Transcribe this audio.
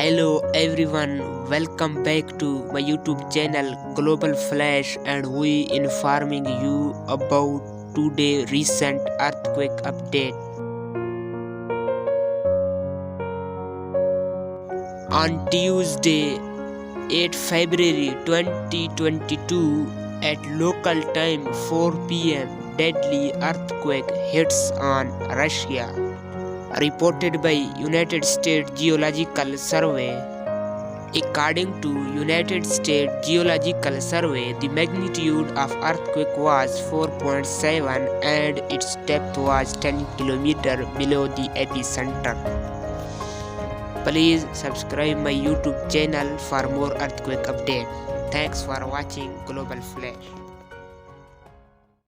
Hello everyone, welcome back to my YouTube channel Global Flash, and we informing you about today recent earthquake update. On Tuesday 8 February 2022 at local time 4 p.m. deadly earthquake hits on Russia, reported by United States Geological Survey. According to United States Geological Survey, the magnitude of earthquake was 4.7 and its depth was 10 km below the epicenter. Please subscribe my YouTube channel for more earthquake updates. Thanks for watching Global Flash.